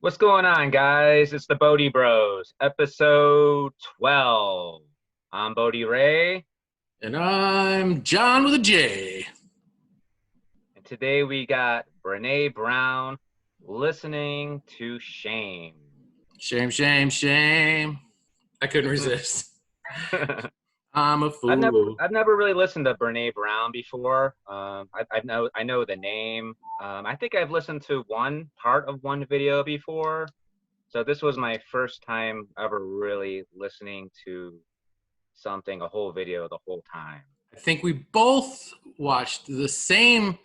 What's going on, guys? It's the Bodie Bros, episode 12. I'm Bodie Ray, And I'm John with a J. and today we got Brene Brown listening to Shame. Shame, shame, shame. I couldn't resist. I'm a I've never, fool. I've never really listened to Brene Brown before. I know the name. I think I've listened to one part of one video before, so this was my first time ever really listening to something, a whole video the whole time. I think we both watched the same,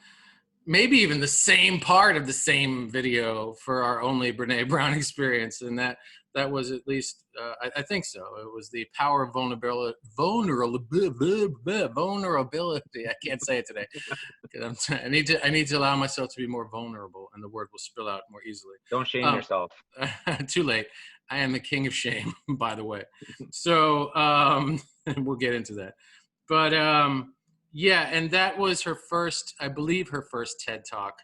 maybe even the same part of the same video for our only Brene Brown experience. And that was at least, I think so. It was the power of vulnerability. Vulnerability. I can't say it today. I need to allow myself to be more vulnerable, and the word will spill out more easily. Don't shame yourself. Too late. I am the king of shame, by the way. So we'll get into that. But yeah, and that was her first, I believe, her first TED Talk.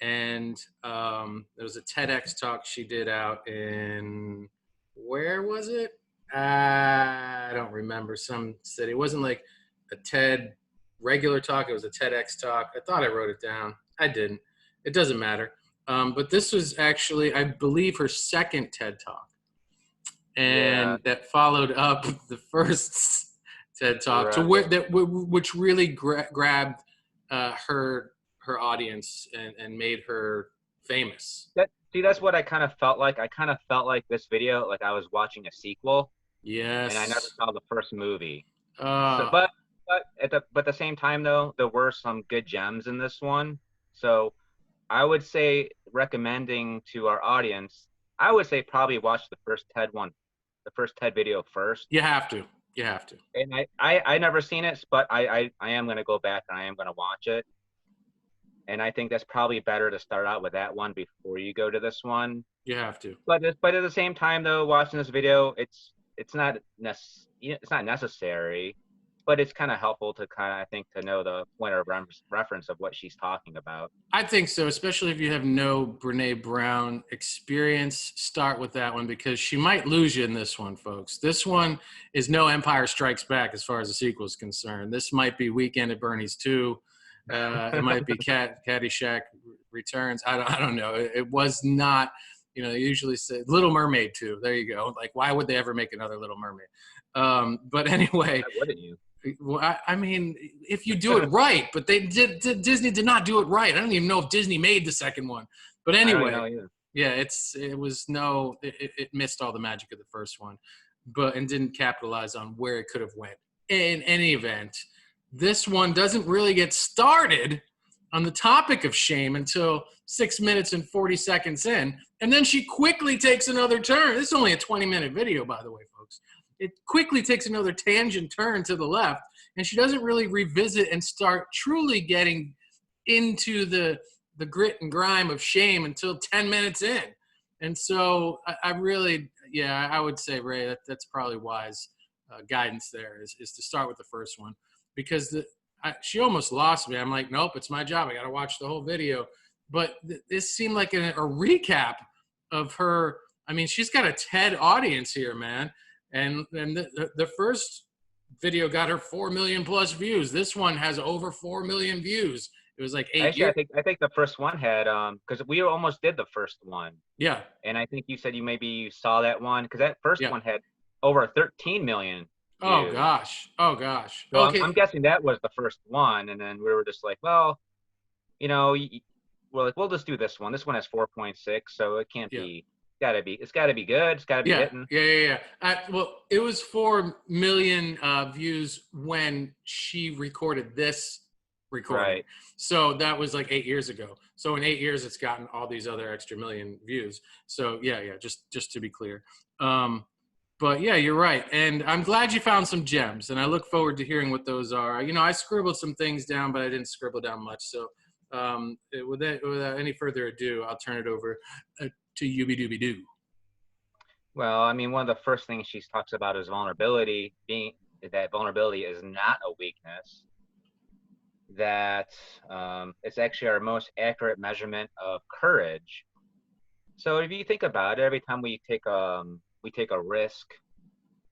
And there was a TEDx talk she did out in, where was it? I don't remember, some city. It wasn't like a TED regular talk. It was a TEDx talk. I thought I wrote it down. I didn't. It doesn't matter. But this was actually, I believe, her second TED Talk. And that followed up the first TED Talk, which really grabbed her audience and made her famous. That's what I kind of felt like. I kind of felt like this video, like I was watching a sequel. Yes. And I never saw the first movie. But at the same time, though, there were some good gems in this one. So I would say, recommending to our audience, I would say probably watch the first TED video first. You have to. And I never seen it, but I am going to go back and I am going to watch it. And I think that's probably better to start out with that one before you go to this one. You have to. But at the same time, though, watching this video, it's not necessary, but it's kind of helpful to I think, to know the point of reference of what she's talking about. I think so, especially if you have no Brene Brown experience. Start with that one, because she might lose you in this one, folks. This one is no Empire Strikes Back as far as the sequel is concerned. This might be Weekend at Bernie's 2. It might be Caddyshack Returns. I don't know. It was not, they usually say Little Mermaid 2. There you go. Like, why would they ever make another Little Mermaid? But anyway. Why wouldn't you? Well, I mean, if you do it right, but Disney did not do it right. I don't even know if Disney made the second one. But anyway, yeah, it missed all the magic of the first one, and didn't capitalize on where it could have went. In any event, this one doesn't really get started on the topic of shame until 6 minutes and 40 seconds in, and then she quickly takes another turn. This is only a 20-minute video, by the way, folks. It quickly takes another tangent turn to the left, and she doesn't really revisit and start truly getting into the grit and grime of shame until 10 minutes in. And so I would say, Ray, that's probably wise guidance there is to start with the first one, because she almost lost me. I'm like, nope, it's my job. I got to watch the whole video. But this seemed like a recap of her. I mean, she's got a TED audience here, man. And the first video got her 4 million plus views. This one has over 4 million views. It was like 8 years. I think the first one had, because we almost did the first one. Yeah. And I think you said you saw that one, because that first one had over 13 million views. Oh gosh. So okay. I'm guessing that was the first one, and then we were just like, well, we're like, we'll just do this one. This one has 4.6, so it can't be. It's got to be good. It's got to be hitting. Yeah. Well, it was 4 million views when she recorded this recording. Right. So that was like 8 years ago. So in 8 years, it's gotten all these other extra million views. So yeah. Just to be clear. But yeah, you're right. And I'm glad you found some gems, and I look forward to hearing what those are. I scribbled some things down, but I didn't scribble down much. So without any further ado, I'll turn it over to Yubi-Dooby-Doo. Well, I mean, one of the first things she talks about is vulnerability, being that vulnerability is not a weakness, that it's actually our most accurate measurement of courage. So if you think about it, every time we take a risk,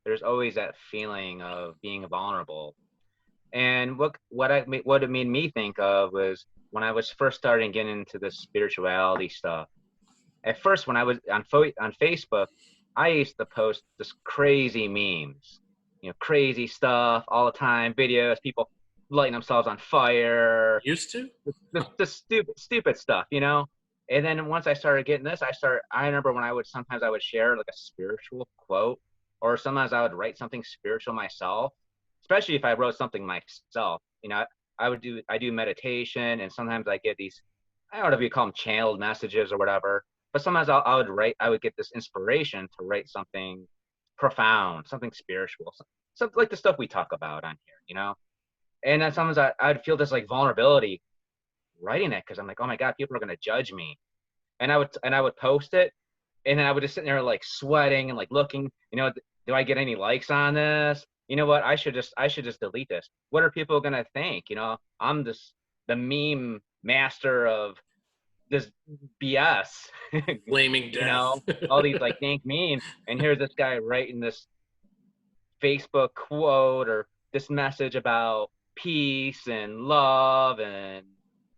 there's always that feeling of being vulnerable. And what it made me think of was when I was first starting getting into the spirituality stuff. At first, when I was on Facebook, I used to post just crazy memes, crazy stuff all the time, videos, people lighting themselves on fire. Used to? Just stupid stuff, And then once I started getting this, I remember when sometimes I would share like a spiritual quote, or sometimes I would write something spiritual myself, especially if I wrote something myself. I do meditation, and sometimes I get these, I don't know if you call them channeled messages or whatever, but sometimes I would get this inspiration to write something profound, something spiritual, something like the stuff we talk about on here, And then sometimes I'd feel this like vulnerability writing it, because I'm like, oh my God, people are gonna judge me. And I would post it, and then I would just sit there like sweating and like looking, do I get any likes on this? You know what? I should just delete this. What are people gonna think? I'm just the meme master of this BS. Blaming death. All these like dank memes, and here's this guy writing this Facebook quote or this message about peace and love and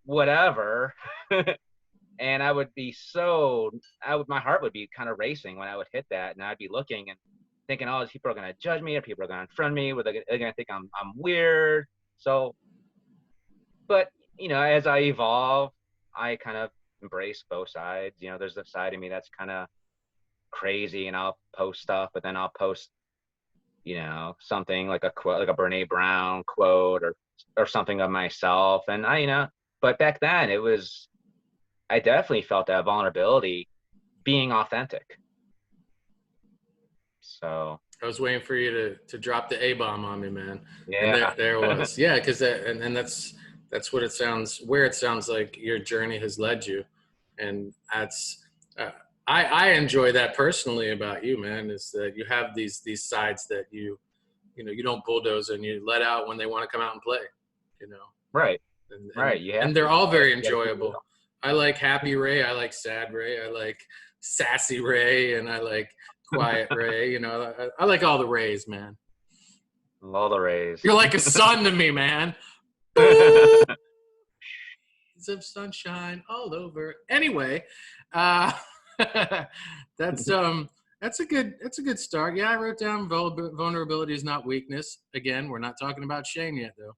whatever. And I would be my heart would be kind of racing when I would hit that, and I'd be looking and thinking, oh, these people are going to judge me, or people are going to unfriend me, or they're going to think I'm weird. So, but as I evolve, I kind of embrace both sides. There's the side of me that's kind of crazy, and I'll post stuff, but then I'll post something like a quote, like a Brene Brown quote, or something of myself. And but back then I definitely felt that vulnerability, being authentic. So I was waiting for you to drop the A-bomb on me, man. Yeah. And there was. Yeah, because that's what it sounds, where it sounds like your journey has led you. And that's, I enjoy that personally about you, man, is that you have these sides that you don't bulldoze, and you let out when they want to come out and play, Right. Right. Yeah. And they're all very enjoyable. I like happy Ray. I like sad Ray. I like sassy Ray, and I like quiet Ray. I like all the Rays, man. All the Rays. You're like a son to me, man. Of sunshine all over. Anyway, that's a good start. Yeah, I wrote down vulnerability is not weakness. Again, we're not talking about Shane yet, though.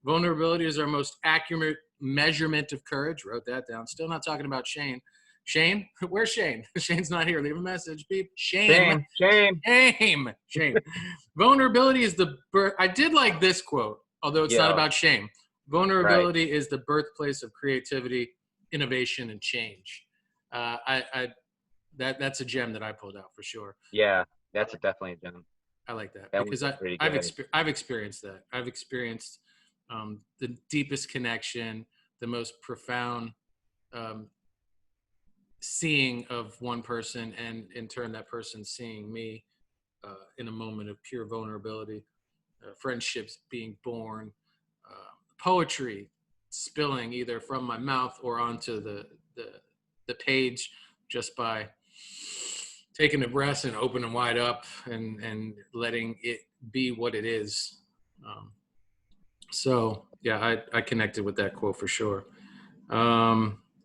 Vulnerability is our most accurate measurement of courage. Wrote that down. Still not talking about Shane. Shane? Where's Shane? Shane's not here. Leave a message. Beep. Shame. Vulnerability is the birth. I did like this quote, although it's not about shame. Vulnerability is the birthplace of creativity, innovation, and change. That's a gem that I pulled out for sure. Yeah, that's definitely a gem. I like that because I've experienced that. I've experienced the deepest connection, the most profound seeing of one person, and in turn that person seeing me in a moment of pure vulnerability, friendships being born, poetry spilling either from my mouth or onto the page just by taking a breath and opening wide up and letting it be what it is. So yeah, I connected with that quote for sure.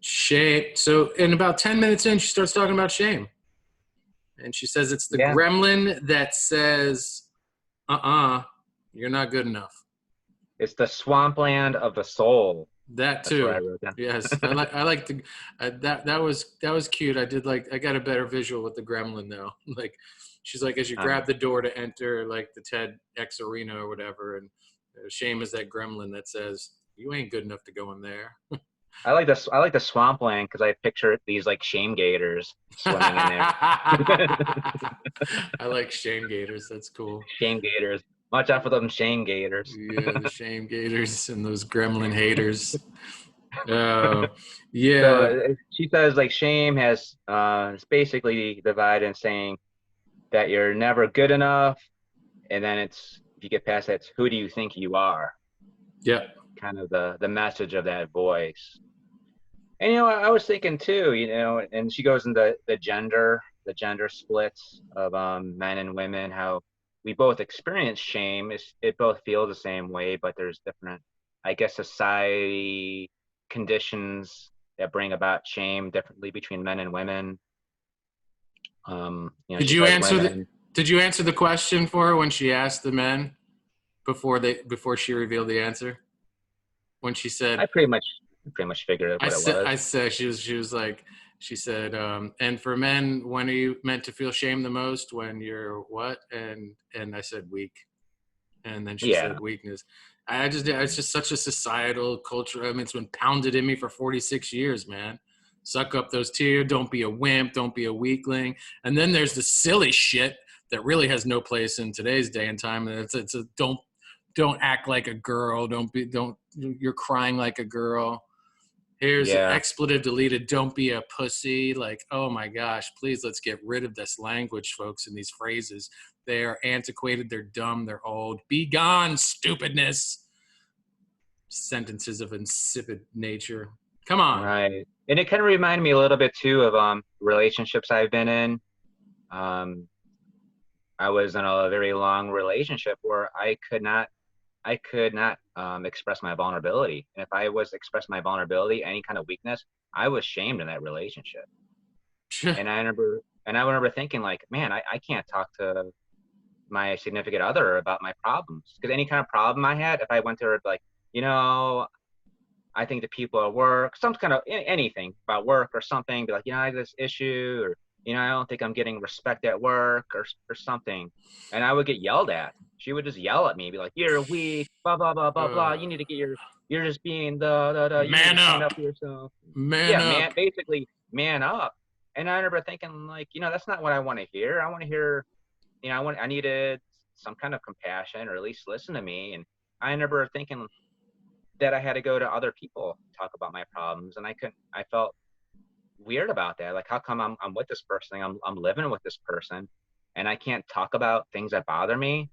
Shame. So in about 10 minutes in, she starts talking about shame. And she says it's the gremlin that says, you're not good enough. It's the swampland of the soul. That too. Yes. I like the, that was cute. I got a better visual with the gremlin though. Like, she's like, as you grab the door to enter like the TEDx arena or whatever, and shame is that gremlin that says, you ain't good enough to go in there. I like the swampland because I picture these like shame gators swimming in there. I like shame gators. That's cool. Shame gators. Watch out for them shame gators. Yeah, the shame gators and those gremlin haters. Yeah. So she says like shame has it's basically divided in saying that you're never good enough, and then it's, if you get past that, it's who do you think you are? Yeah. Kind of the message of that voice. And I was thinking too, and she goes into the gender splits of men and women, how we both experience shame. It both feels the same way, but there's different, I guess, society conditions that bring about shame differently between men and women. Did She you says answer women. did you answer the question for her when she asked the men before she revealed the answer? When she said, I pretty much figured out what it was. I said she was like, she said, and for men, when are you meant to feel shame the most? When you're what? And I said weak, and then she Yeah, said weakness. It's just such a societal culture. I mean, it's been pounded in me for 46 years, man. Suck up those tears. Don't be a wimp. Don't be a weakling. And then there's the silly shit that really has no place in today's day and time. And it's a don't act like a girl. Don't you're crying like a girl. Here's yeah. expletive deleted. Don't be a pussy. Like, oh my gosh, please let's get rid of this language, folks, and these phrases. They are antiquated. They're dumb. They're old. Be gone, stupidness. Sentences of insipid nature. Come on. Right. And it kind of reminded me a little bit too of relationships I've been in. Um, I was in a very long relationship where I could not express my vulnerability. And if I was express my vulnerability, any kind of weakness, I was shamed in that relationship. And I remember thinking like, man, I can't talk to my significant other about my problems, because any kind of problem I had, if I went to her like, I think the people at work, some kind of anything about work or something, be like, I have this issue, or I don't think I'm getting respect at work, or something, and I would get yelled at. She would just yell at me, be like, "You're weak, blah blah blah blah blah. You need to you're just being you need Man to stand up. up for yourself." Man Yeah, up. man, basically, man up. And I remember thinking like, that's not what I want to hear. I want to hear, I needed some kind of compassion, or at least listen to me. And I remember thinking that I had to go to other people to talk about my problems, and I felt weird about that. Like, how come I'm with this person, I'm living with this person, and I can't talk about things that bother me?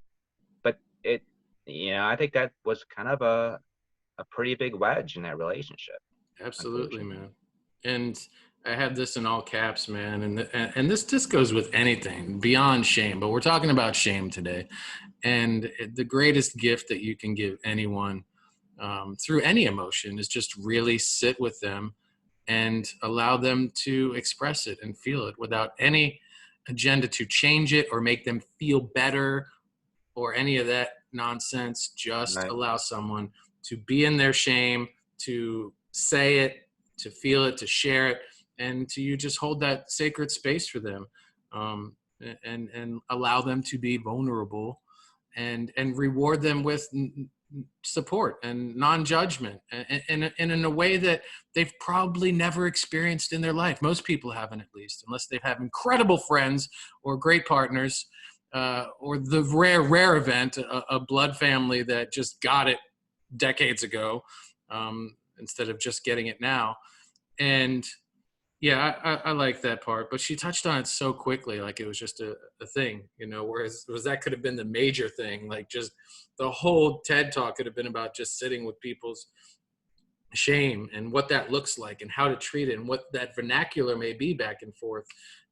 But I think that was kind of a pretty big wedge in that relationship, Absolutely, unfortunately. man. And I have this in all caps, man. And this just goes with anything beyond shame, but we're talking about shame today. And the greatest gift that you can give anyone through any emotion is just really sit with them and allow them to express it and feel it without any agenda to change it or make them feel better or any of that nonsense. Just Right. allow someone to be in their shame, to say it, to feel it, to share it, and to you just hold that sacred space for them, and allow them to be vulnerable, and reward them with support and non-judgment, and in a way that they've probably never experienced in their life. Most people haven't, at least, unless they've had incredible friends or great partners, or the rare event, a blood family that just got it decades ago, instead of just getting it now. And yeah, I like that part, but she touched on it so quickly, like it was just a thing, whereas that could have been the major thing. Like, just the whole TED talk could have been about just sitting with people's shame and what that looks like and how to treat it and what that vernacular may be back and forth.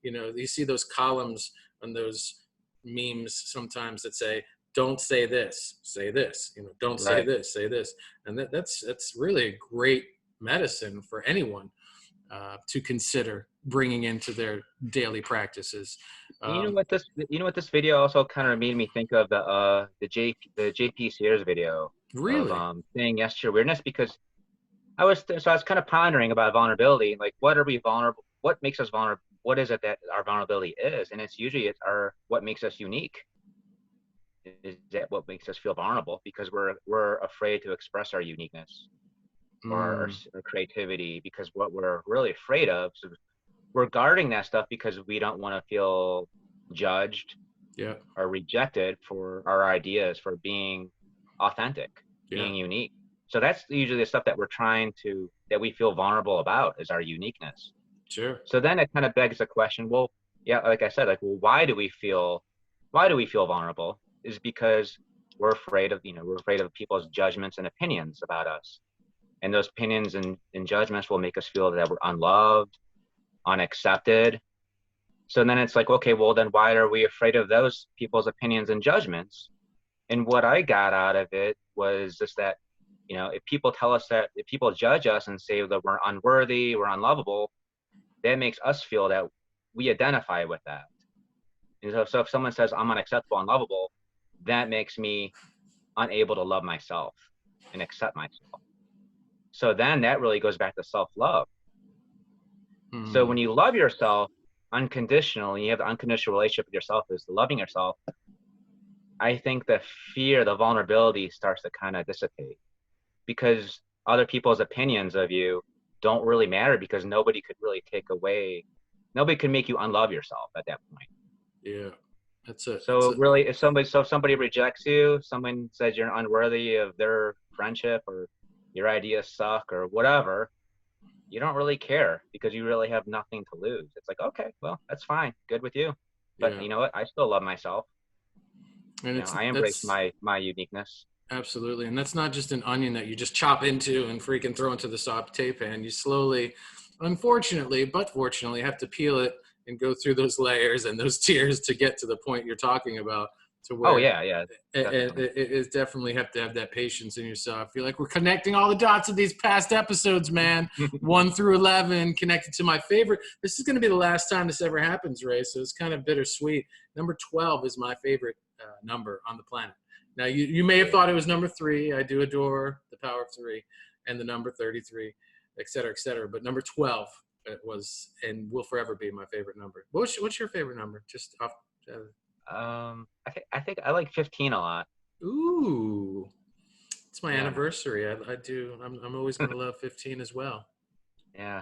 You see those columns and those memes sometimes that say, don't say this, say this, don't say Right. this, say this. And that's really a great medicine for anyone to consider bringing into their daily practices. You know what this video also kind of made me think of, the JP Sears video of Really? saying yes to your weirdness, because I was kind of pondering about vulnerability, like, what are we vulnerable? What makes us vulnerable? What is it that our vulnerability is? And it's our what makes us unique. Is that what makes us feel vulnerable? Because we're afraid to express our uniqueness, or Mm, our creativity, because what we're really afraid of. So we're guarding that stuff because we don't want to feel judged yeah, or rejected for our ideas, for being authentic, yeah, being unique. So that's usually the stuff that we feel vulnerable about, is our uniqueness. sure. So then it kind of begs the question, well, yeah, like I said, like, well, why do we feel vulnerable? Is because we're afraid of people's judgments and opinions about us. And those opinions and judgments will make us feel that we're unloved, unaccepted. So then it's like, okay, well then why are we afraid of those people's opinions and judgments? And what I got out of it was just that, if people tell us that, if people judge us and say that we're unworthy, we're unlovable, that makes us feel that we identify with that. And so if someone says I'm unacceptable, unlovable, that makes me unable to love myself and accept myself. So then that really goes back to self-love. So when you love yourself unconditionally, you have the unconditional relationship with yourself, is loving yourself, I think the fear, the vulnerability starts to kind of dissipate, because other people's opinions of you don't really matter, because nobody could really nobody can make you unlove yourself at that point. Yeah, that's it. So really, if somebody rejects you, someone says you're unworthy of their friendship, or your ideas suck or whatever, you don't really care, because you really have nothing to lose. It's like, okay, well, that's fine. Good with you. But you know what? I still love myself. And I embrace my uniqueness. Absolutely. And that's not just an onion that you just chop into and freaking throw into the saute pan. You slowly, unfortunately, but fortunately, have to peel it and go through those layers and those tiers to get to the point you're talking about. To where it definitely have to have that patience in yourself. I feel like we're connecting all the dots of these past episodes, man. 1 through 11 connected to my favorite. This is going to be the last time this ever happens, Ray, so it's kind of bittersweet. Number 12 is my favorite number on the planet. Now, you may have thought it was number 3. I do adore the power of 3 and the number 33, et cetera, et cetera. But number 12 it was and will forever be my favorite number. What's your favorite number? Just off. I think I like 15 a lot. Ooh, it's my anniversary. I do. I'm always gonna love 15 as well. Yeah,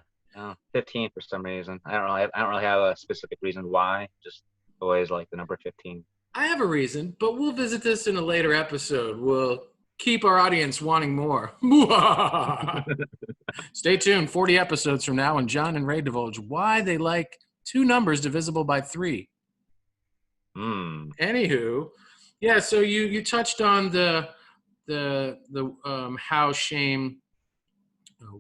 15 for some reason. I don't really have a specific reason why. Just always like the number 15. I have a reason, but we'll visit this in a later episode. We'll keep our audience wanting more. Stay tuned. 40 episodes from now, and John and Ray divulge why they like 2 numbers divisible by 3. Anywho, yeah. So you touched on the how shame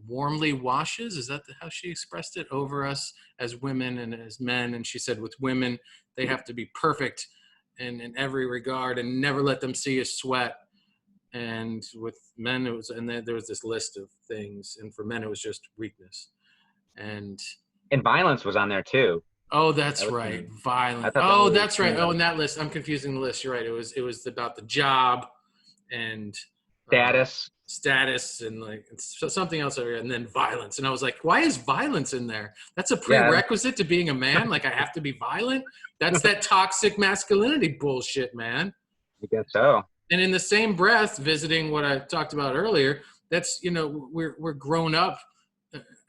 warmly washes. Is that how she expressed it over us as women and as men? And she said with women they have to be perfect in every regard and never let them see us sweat. And with men it was, and then there was this list of things. And for men it was just weakness. And violence was on there too. Oh, that's right. Violent. Oh, that's right. Oh, in that list, I'm confusing the list. You're right. It was about the job and status and like something else over here, and then violence. And I was like, why is violence in there? That's a prerequisite to being a man. Like I have to be violent. That's that toxic masculinity bullshit, man. I guess so. And in the same breath, visiting what I talked about earlier, that's, we're grown up.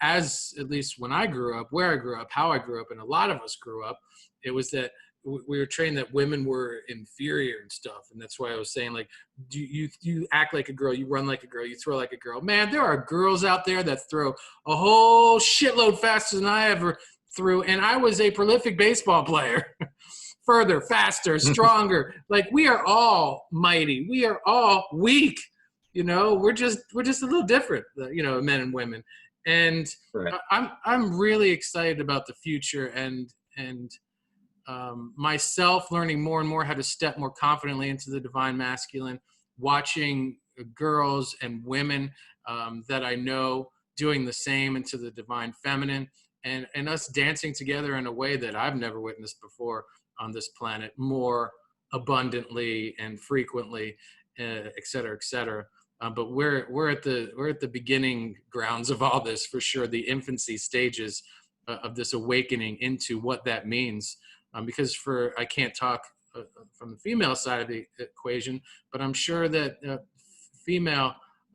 As at least when I grew up, where I grew up, how I grew up, and a lot of us grew up, it was that we were trained that women were inferior and stuff. And that's why I was saying, like, you act like a girl, you run like a girl, you throw like a girl. Man, there are girls out there that throw a whole shitload faster than I ever threw. And I was a prolific baseball player. Further, faster, stronger. Like, we are all mighty. We are all weak. We're just a little different, men and women. And right. I'm really excited about the future and myself learning more and more how to step more confidently into the divine masculine, watching girls and women that I know doing the same into the divine feminine, and us dancing together in a way that I've never witnessed before on this planet, more abundantly and frequently, et cetera, et cetera. But we're at the beginning grounds of all this, for sure, the infancy stages of this awakening into what that means. Because I can't talk from the female side of the equation, but I'm sure that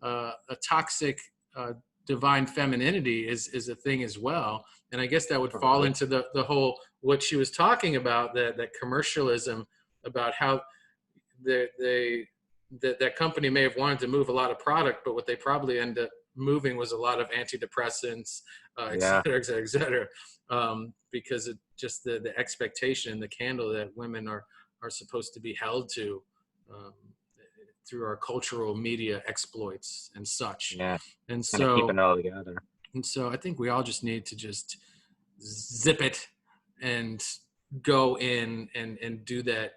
a toxic divine femininity is a thing as well. And I guess that would fall into the whole, what she was talking about, that commercialism, about how that company may have wanted to move a lot of product, but what they probably end up moving was a lot of antidepressants, et cetera, et cetera, et cetera. Because it just the expectation, the candle that women are supposed to be held to, through our cultural media exploits and such. Yeah. And Kind of keeping it all together. And so I think we all just need to just zip it and go in and do that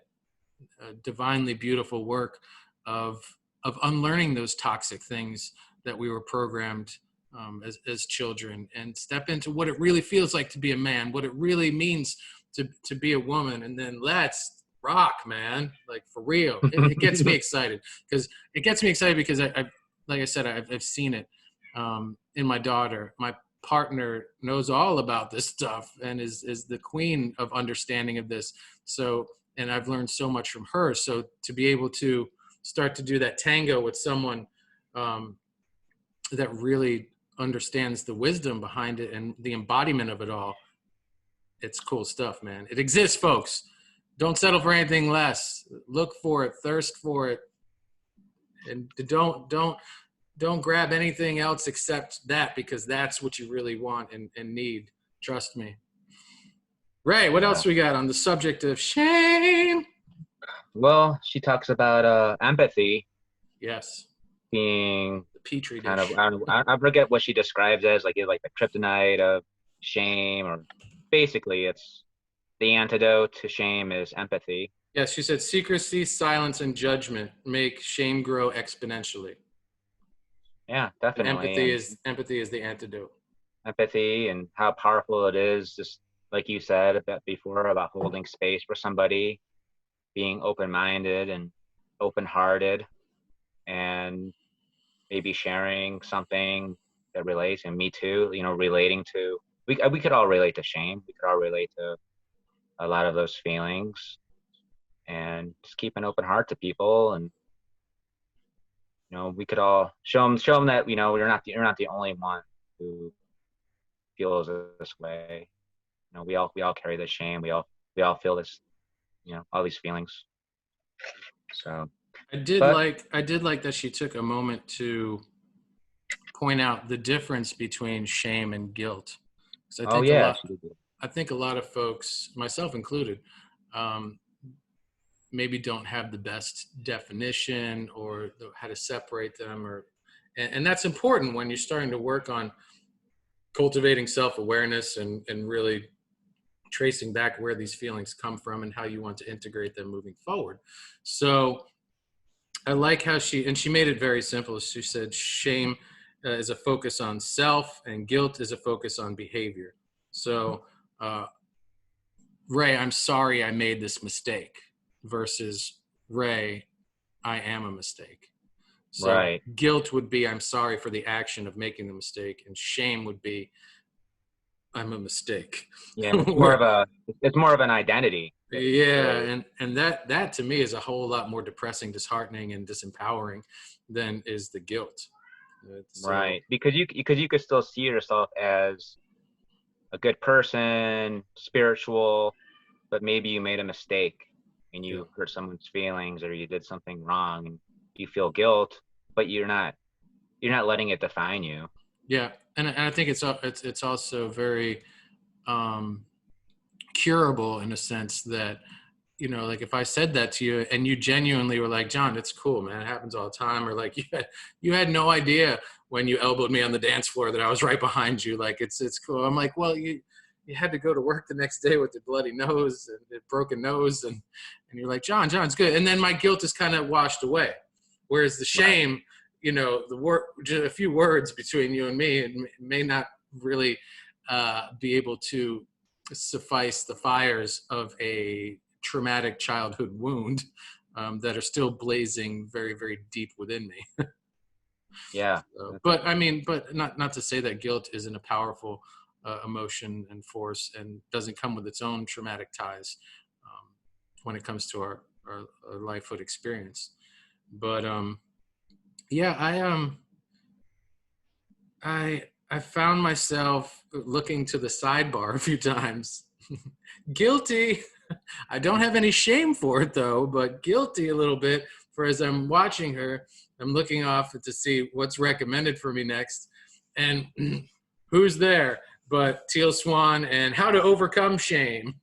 divinely beautiful work of unlearning those toxic things that we were programmed as children, and step into what it really feels like to be a man, what it really means to be a woman. And then let's rock, man, like for real. It gets me excited because I like I said, I've seen it in my daughter. My partner knows all about this stuff and is the queen of understanding of this. So, and I've learned so much from her. So to be able to start to do that tango with someone that really understands the wisdom behind it and the embodiment of it all, it's cool stuff, man. It exists, folks. Don't settle for anything less. Look for it, thirst for it, and don't grab anything else except that, because that's what you really want and need. Trust me. Ray, what else we got on the subject of shame? Well, she talks about empathy. Yes. Being the petri dish. Kind of, I forget what she describes as, like the kryptonite of shame, or basically it's the antidote to shame is empathy. Yes, she said secrecy, silence, and judgment make shame grow exponentially. Yeah, definitely. Empathy is the antidote. Empathy, and how powerful it is, just like you said a bit before, about holding space for somebody, being open-minded and open-hearted, and maybe sharing something that relates. And me too, relating to, we could all relate to shame. We could all relate to a lot of those feelings, and just keep an open heart to people. And we could all show them that you're not the only one who feels this way. We all carry this shame. We all feel this, all these feelings. So I did like that she took a moment to point out the difference between shame and guilt. I think a lot of folks, myself included, maybe don't have the best definition or how to separate them, and that's important when you're starting to work on cultivating self-awareness and really tracing back where these feelings come from and how you want to integrate them moving forward. So I like how she made it very simple. She said shame is a focus on self and guilt is a focus on behavior. So Ray, I'm sorry I made this mistake, versus Ray, I am a mistake. So right. Guilt would be, I'm sorry for the action of making the mistake, and shame would be, I'm a mistake. Yeah, it's more of an identity. Yeah, and that to me is a whole lot more depressing, disheartening, and disempowering than is the guilt. Right, because you could still see yourself as a good person, spiritual, but maybe you made a mistake and you hurt someone's feelings, or you did something wrong and you feel guilt, but you're not letting it define you. Yeah, and I think it's also very curable in a sense that, like if I said that to you and you genuinely were like, John, it's cool, man, it happens all the time, or like you had no idea when you elbowed me on the dance floor that I was right behind you, like it's cool. I'm like, well, you had to go to work the next day with a bloody nose and a broken nose, and you're like, John, it's good. And then my guilt is kind of washed away. Whereas the shame, just a few words between you and me, it may not really be able to suffice the fires of a traumatic childhood wound that are still blazing very, very deep within me. Yeah. But not to say that guilt isn't a powerful emotion and force, and doesn't come with its own traumatic ties when it comes to our lifehood experience. But I found myself looking to the sidebar a few times. Guilty. I don't have any shame for it though, but guilty a little bit, for as I'm watching her, I'm looking off to see what's recommended for me next. And who's there but Teal Swan and How to Overcome Shame.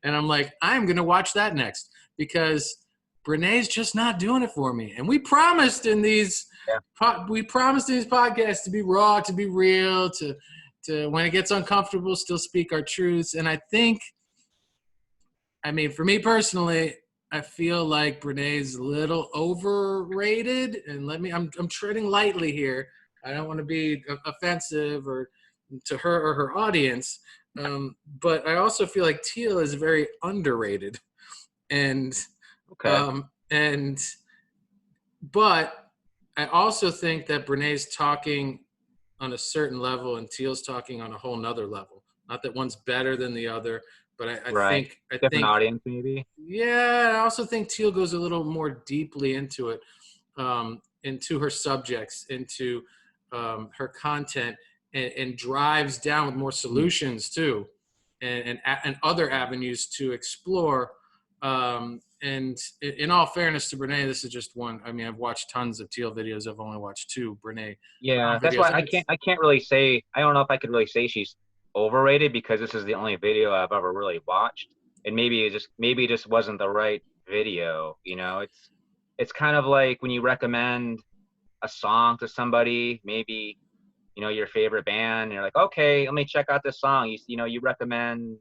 And I'm like, I'm going to watch that next, because Brené's just not doing it for me. And we promised in these podcasts to be raw, to be real, to when it gets uncomfortable, still speak our truths. And I think, I mean, for me personally, I feel like Brené's a little overrated. And I'm treading lightly here. I don't want to be offensive or to her or her audience. But I also feel like Teal is very underrated. And Okay. But I also think that Brené's talking on a certain level and Teal's talking on a whole nother level. Not that one's better than the other, but I think different audience maybe. Yeah, I also think Teal goes a little more deeply into it, into her subjects, into her content, and drives down with more solutions too, and other avenues to explore. And in all fairness to Brené, this is just one. I mean, I've watched tons of Teal videos. I've only watched 2 Brené Yeah, videos. that's why I can't really say. I don't know if I could really say she's overrated because this is the only video I've ever really watched, and maybe it just wasn't the right video. You know, it's kind of like when you recommend a song to somebody, maybe your favorite band, and you're like, okay, let me check out this song. You recommend,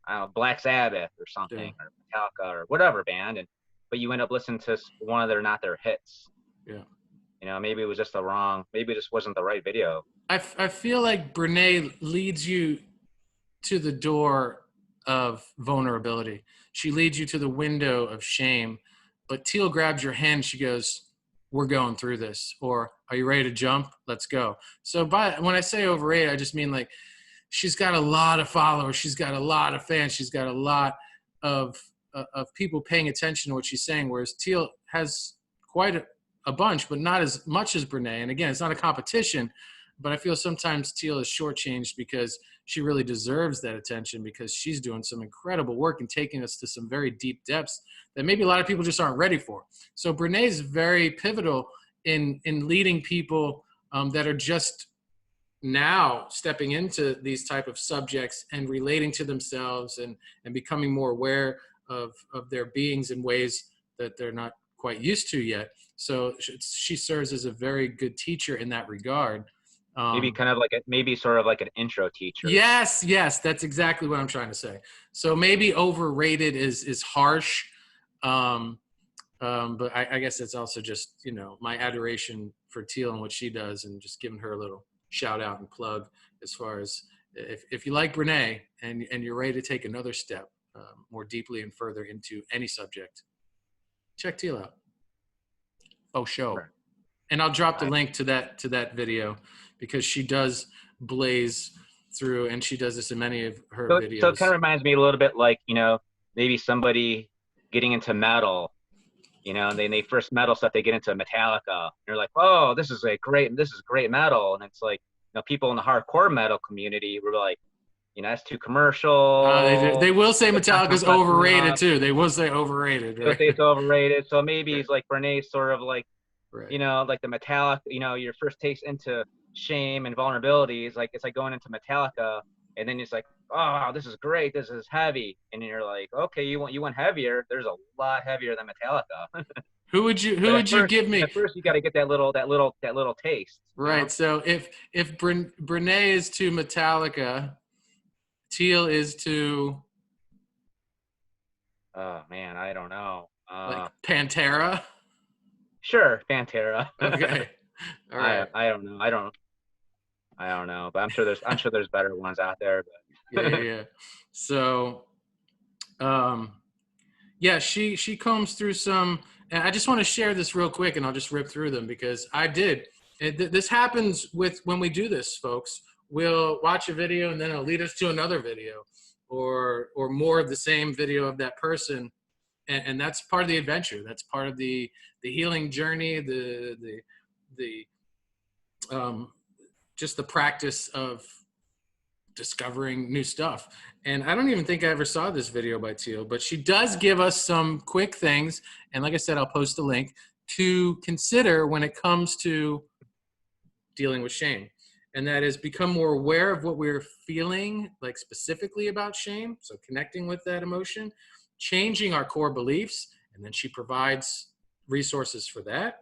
I don't know, Black Sabbath or something, or Metallica or whatever band, but you end up listening to one of not their hits. Yeah. Maybe it was just maybe it just wasn't the right video. I feel like Brené leads you to the door of vulnerability. She leads you to the window of shame, but Teal grabs your hand. She goes, we're going through this, or are you ready to jump? Let's go. So when I say overrated, I just mean like, she's got a lot of followers. She's got a lot of fans. She's got a lot of people paying attention to what she's saying, whereas Teal has quite a bunch, but not as much as Brené. And again, it's not a competition, but I feel sometimes Teal is shortchanged because she really deserves that attention because she's doing some incredible work and taking us to some very deep depths that maybe a lot of people just aren't ready for. So Brené is very pivotal in leading people that are just now stepping into these type of subjects and relating to themselves and becoming more aware of their beings in ways that they're not quite used to yet. So she serves as a very good teacher in that regard. Maybe kind of like maybe sort of like an intro teacher. Yes, that's exactly what I'm trying to say. So maybe overrated is harsh, but I guess it's also just my adoration for Teal and what she does, and just giving her a little shout out and plug as far as if you like Brené and you're ready to take another step more deeply and further into any subject, check Teal out. Oh, show. Right. And I'll drop the link to that video because she does blaze through, and she does this in many of her videos. So it kind of reminds me a little bit like, maybe somebody getting into metal, and they first metal stuff, they get into Metallica. And they're like, oh, this is great metal. And it's like, people in the hardcore metal community were like, that's too commercial. They will say Metallica's overrated too. They will say overrated. Right? They'll say it's overrated. So maybe it's like Brené's sort of like, right. Like the Metallica, your first taste into shame and vulnerability is like, it's like going into Metallica, and then it's like, oh, this is great, this is heavy, and then you're like, okay, you want heavier. There's a lot heavier than Metallica. Who would you give me? At first, you got to get that little taste. Right. So if Brené is to Metallica, Teal is to. Oh man, I don't know. Like Pantera. Sure, Pantera. Okay. All right. I don't know. I don't know, but I'm sure there's better ones out there. But yeah. So, she combs through some, and I just want to share this real quick, and I'll just rip through them because I did. This happens when we do this, folks. We'll watch a video, and then it'll lead us to another video, or more of the same video of that person, and that's part of the adventure. That's part of the healing journey. Just the practice of discovering new stuff. And I don't even think I ever saw this video by Teal, but she does give us some quick things. And like I said, I'll post a link to consider when it comes to dealing with shame. And that is become more aware of what we're feeling, like specifically about shame. So connecting with that emotion, changing our core beliefs. And then she provides resources for that.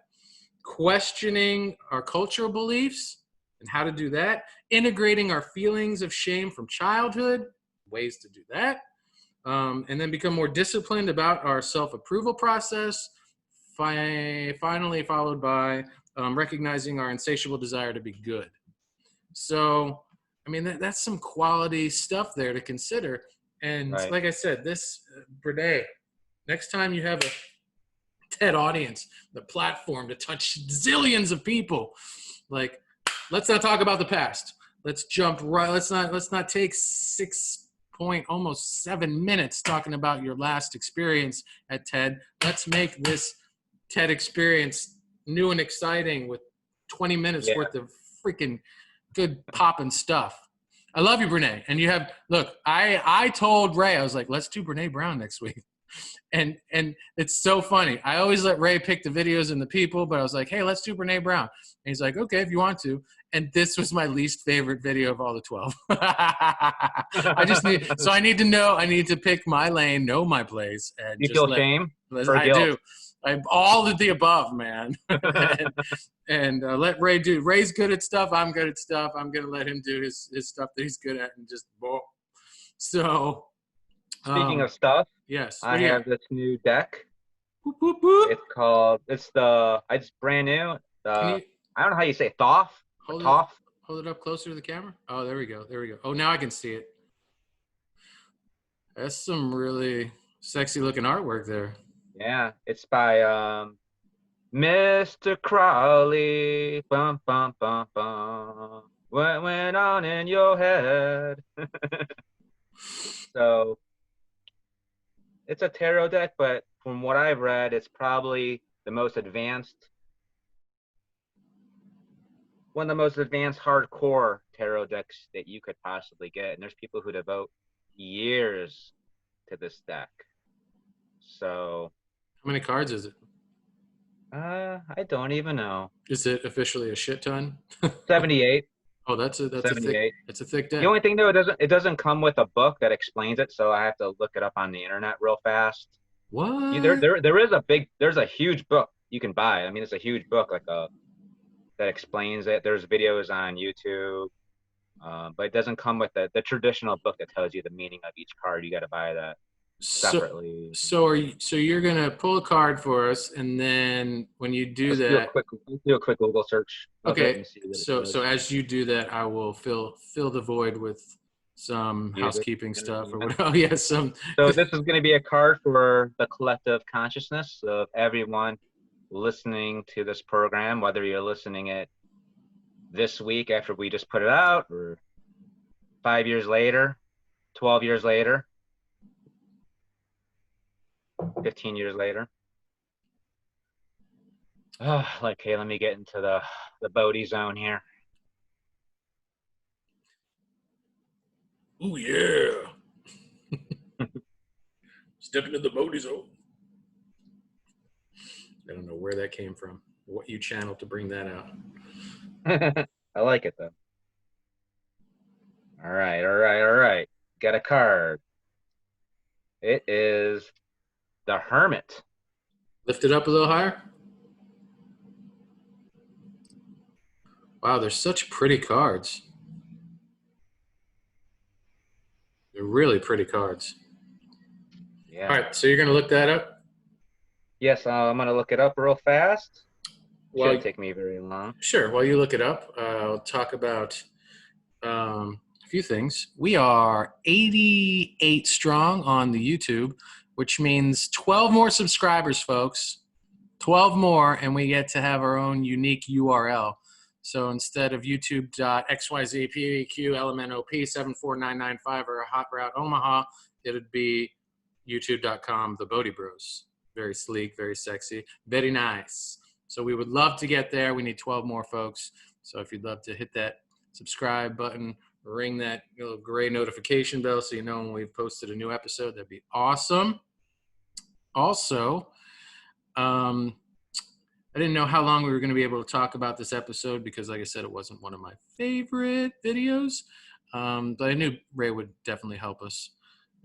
Questioning our cultural beliefs and how to do that. Integrating our feelings of shame from childhood, ways to do that. And then become more disciplined about our self-approval process. Finally, followed by recognizing our insatiable desire to be good. So, I mean, that's some quality stuff there to consider. And Right. like I said, this, Brene, next time you have a TED audience, the platform to touch zillions of people, like, let's not talk about the past. Let's jump right. Let's not take almost 7 minutes talking about your last experience at TED. Let's make this TED experience new and exciting with 20 minutes worth of freaking good popping stuff. I love you, Brene. And you have, look, I told Ray, I was like, let's do Brene Brown next week. And it's so funny. I always let Ray pick the videos and the people, but I was like, hey, let's do Brene Brown. And he's like, okay, if you want to. And this was my least favorite video of all the 12. I need to pick my lane, know my place. And you feel shame? I do. I'm all of the above, man. and let Ray do. Ray's good at stuff. I'm good at stuff. I'm going to let him do his stuff that he's good at and just boom. So. Speaking of stuff, yes, I have this new deck. Boop, boop, boop. It's brand new. I don't know how you say it. Thoth. Hold it up closer to the camera. Oh, there we go. Oh, now I can see it. That's some really sexy looking artwork there. Yeah, it's by Mr. Crowley. Bum bum bum bum. What went on in your head? So it's a tarot deck, but from what I've read, it's probably one of the most advanced hardcore tarot decks that you could possibly get. And there's people who devote years to this deck. So how many cards is it? I don't even know. Is it officially a shit ton? 78. Oh, that's a thick deck. The only thing though, it doesn't come with a book that explains it, so I have to look it up on the internet real fast. What? There's a huge book you can buy. I mean, it's a huge book that explains it. There's videos on YouTube, but it doesn't come with the traditional book that tells you the meaning of each card. You got to buy that separately. So you're gonna pull a card for us, and then when you do do a quick Google search. Okay. So as you do that, I will fill the void with some housekeeping stuff or whatever. Oh yeah, So this is going to be a card for the collective consciousness of everyone listening to this program, whether you're listening it this week after we just put it out, or 5 years later, 12 years later, 15 years later. Okay, let me get into the Bodhi zone here. Oh yeah. Step into the Bodhi zone. I don't know where that came from, what you channeled to bring that out. I like it though. All right. Got a card. It is the Hermit. Lift it up a little higher. Wow, they're such pretty cards. They're really pretty cards. Yeah. All right, so you're going to look that up? Yes, I'm going to look it up real fast. Shouldn't take me very long. Sure. While you look it up, I'll talk about a few things. We are 88 strong on the YouTube, which means 12 more subscribers, folks. 12 more, and we get to have our own unique URL. So instead of youtube.xyzpqlmnop74995 or a hot route Omaha, it would be youtube.com, the Bodhi Bros. Very sleek, very sexy, very nice. So we would love to get there. We need 12 more folks. So if you'd love to hit that subscribe button, ring that little gray notification bell so you know when we've posted a new episode, that'd be awesome. Also, I didn't know how long we were going to be able to talk about this episode because, like I said, it wasn't one of my favorite videos. But I knew Ray would definitely help us.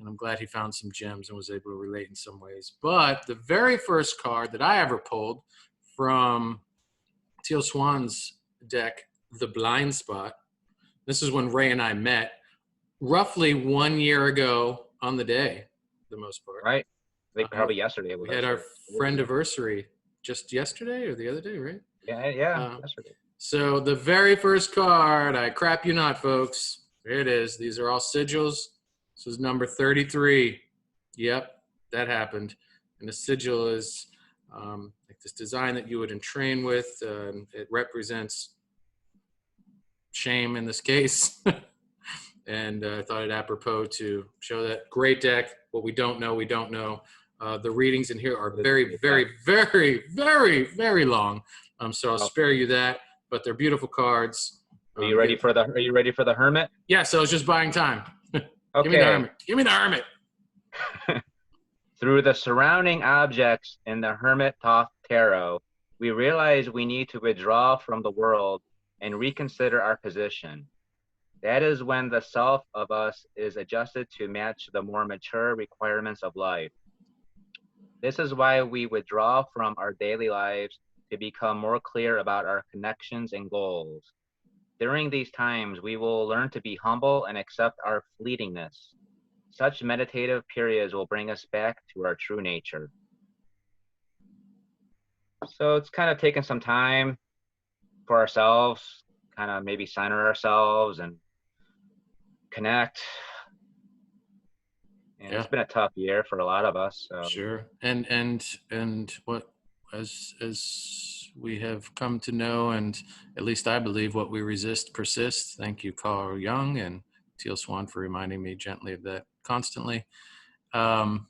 and I'm glad he found some gems and was able to relate in some ways. But the very first card that I ever pulled from Teal Swan's deck, the Blind Spot. This is when Ray and I met, roughly 1 year ago on the day, for the most part. Right. I think probably yesterday. We had our friend-iversary just yesterday or the other day, right? Yeah, yesterday. So the very first card, I crap you not, folks. Here it is. These are all sigils. This is number 33. Yep, that happened. And the sigil is like this design that you would entrain with. It represents shame in this case. And I thought it apropos to show that great deck. What we don't know, we don't know. The readings in here are very, very, very, very, very long. So I'll spare you that. But they're beautiful cards. Are you ready for the Hermit? Yeah. So I was just buying time. Okay. Give me the Hermit. Give me the Hermit. Through the surrounding objects in the Hermit Thoth Tarot, we realize we need to withdraw from the world and reconsider our position. That is when the self of us is adjusted to match the more mature requirements of life. This is why we withdraw from our daily lives to become more clear about our connections and goals. During these times, we will learn to be humble and accept our fleetingness. Such meditative periods will bring us back to our true nature. So it's kind of taking some time for ourselves, kind of maybe center ourselves and connect. And It's been a tough year for a lot of us. So. Sure. And what, as we have come to know, and at least I believe, what we resist persists. Thank you, Carl Jung and Teal Swan, for reminding me gently of that constantly. Right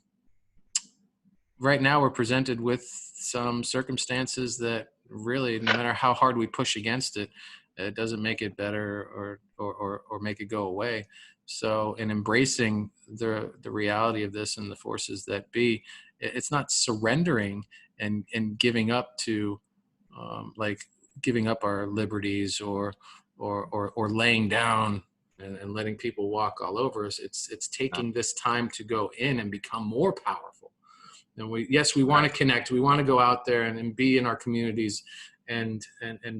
now we're presented with some circumstances that really, no matter how hard we push against it, it doesn't make it better or make it go away. So in embracing the reality of this and the forces that be, it's not surrendering and giving up to like giving up our liberties or laying down and letting people walk all over us. It's taking this time to go in and become more powerful. And we want to connect. We want to go out there and be in our communities and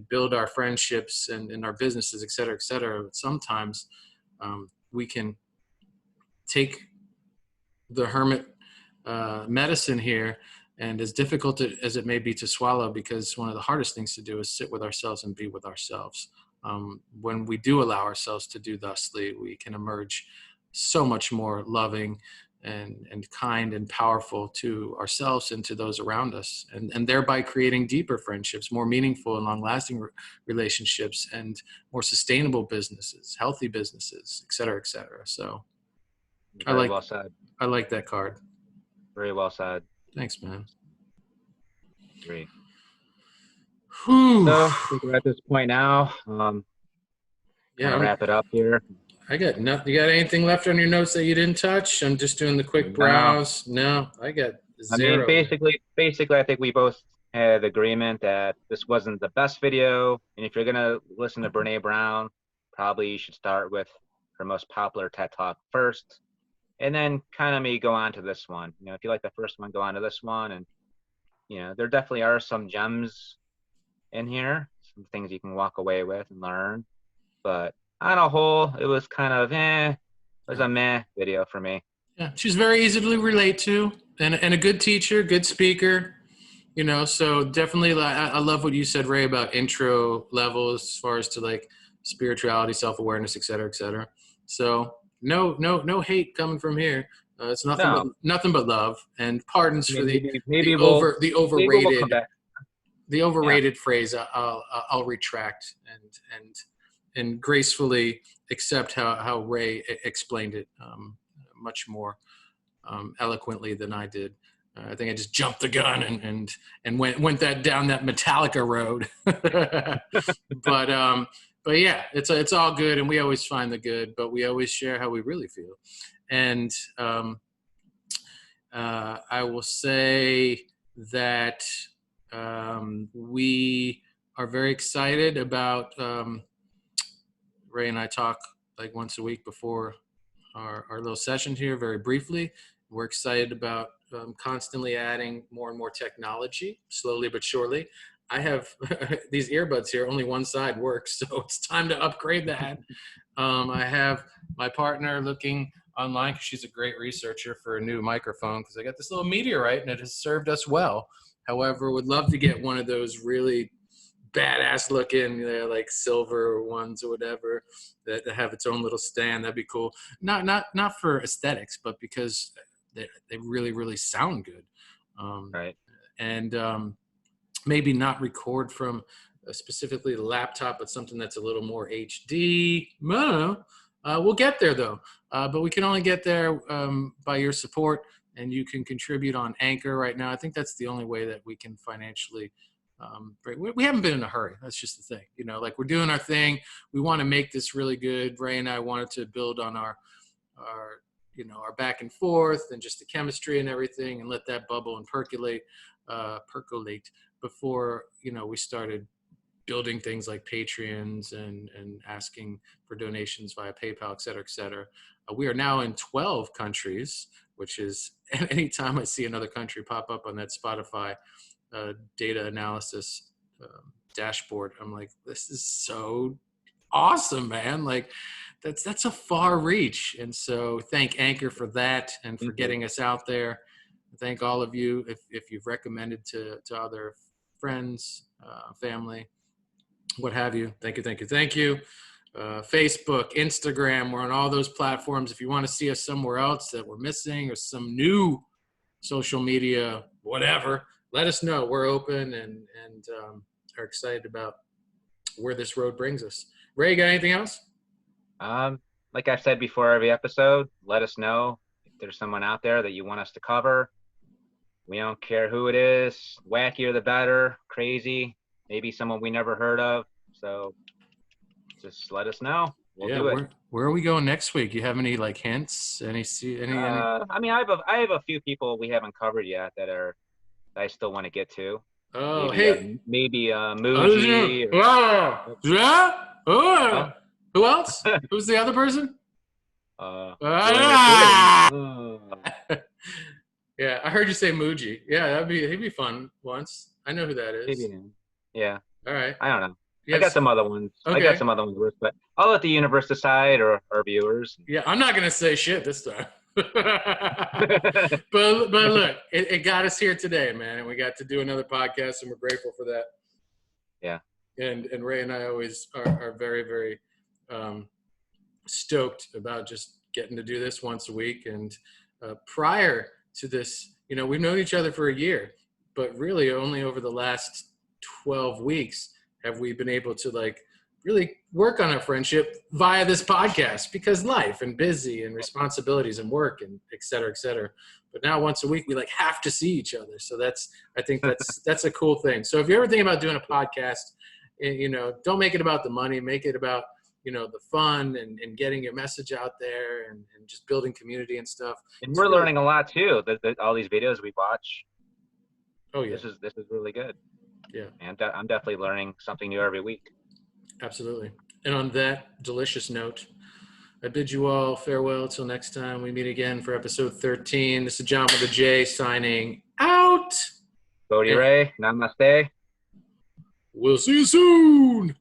build our friendships and our businesses, et cetera, et cetera. But sometimes we can take the hermit medicine here, and as difficult as it may be to swallow, because one of the hardest things to do is sit with ourselves and be with ourselves. When we do allow ourselves to do thusly, we can emerge so much more loving and kind and powerful to ourselves and to those around us, and thereby creating deeper friendships, more meaningful and long-lasting relationships, and more sustainable businesses, healthy businesses, et cetera, et cetera. So well said. I like that card. Very well said. Thanks, man. Great. So I think we're at this point now. Yeah, wrap it up here. I got nothing. You got anything left on your notes that you didn't touch? I'm just doing the quick browse. No, I got zero. I mean, basically, I think we both had agreement that this wasn't the best video. And if you're gonna listen to Brene Brown, probably you should start with her most popular TED Talk first, and then kind of maybe go on to this one. You know, if you like the first one, go on to this one. And you know, there definitely are some gems in here, some things you can walk away with and learn. But on a whole, it was kind of it was a meh video for me. Yeah, she's very easy to relate to, and a good teacher, good speaker. You know, so definitely, I love what you said, Ray, about intro levels as far as to like spirituality, self-awareness, et cetera, et cetera. So no hate coming from here. It's nothing but love, and pardons for the overrated phrase. I'll retract and gracefully accept how Ray explained it much more eloquently than I did. I think I just jumped the gun and went down that Metallica road. But yeah, it's all good, and we always find the good, but we always share how we really feel. And I will say that we are very excited about. Ray and I talk like once a week before our little session here very briefly. We're excited about constantly adding more and more technology, slowly but surely. I have these earbuds here, only one side works, so it's time to upgrade that. I have my partner looking online because she's a great researcher for a new microphone, because I got this little Meteorite and it has served us well. However, would love to get one of those really badass looking, like silver ones or whatever that have its own little stand. That'd be cool. Not for aesthetics, but because they really, really sound good. Right. And maybe not record from specifically the laptop, but something that's a little more HD. We'll get there though. But we can only get there by your support, and you can contribute on Anchor right now. I think that's the only way that we can financially. We haven't been in a hurry. That's just the thing, like we're doing our thing. We want to make this really good. Ray and I wanted to build on our back and forth and just the chemistry and everything, and let that bubble and percolate before, we started building things like Patreons and asking for donations via PayPal, et cetera, et cetera. We are now in 12 countries, which is, anytime I see another country pop up on that Spotify data analysis dashboard, I'm like, this is so awesome, man. Like that's a far reach. And so thank Anchor for that and for getting us out there. Thank all of you if you've recommended to other friends, family, what have you. Thank you. Facebook, Instagram, we're on all those platforms. If you want to see us somewhere else that we're missing, or some new social media, whatever, let us know. We're open and are excited about where this road brings us. Ray, got anything else? Like I've said before, every episode, let us know if there's someone out there that you want us to cover. We don't care who it is. Wackier the better. Crazy. Maybe someone we never heard of. So just let us know. We'll do it. Where are we going next week? You have any hints? Any? I mean, I have a few people we haven't covered yet that I still want to get to. Oh, maybe Muji. Who else? Who's the other person? Yeah, I heard you say Muji. Yeah, he'd be fun once. I know who that is. Maybe. Yeah. All right. I don't know. I got some other ones. Okay. I got some other ones, but I'll let the universe decide, or our viewers. Yeah, I'm not gonna say shit this time. but look, it got us here today, man, and we got to do another podcast, and we're grateful for that. Yeah. And Ray and I always are very, very stoked about just getting to do this once a week. And prior to this, we've known each other for a year, but really only over the last 12 weeks have we been able to really work on our friendship via this podcast, because life and busy and responsibilities and work and et cetera, et cetera. But now once a week, we have to see each other. So I think that's a cool thing. So if you're ever thinking about doing a podcast, don't make it about the money, make it about, the fun and getting your message out there and just building community and stuff. And we're learning a lot too. All these videos we watch. Oh yeah. This is really good. Yeah. And I'm definitely learning something new every week. Absolutely. And on that delicious note, I bid you all farewell till next time we meet again for episode 13. This is John with a J signing out. Bodhi Ray, namaste. We'll see you soon.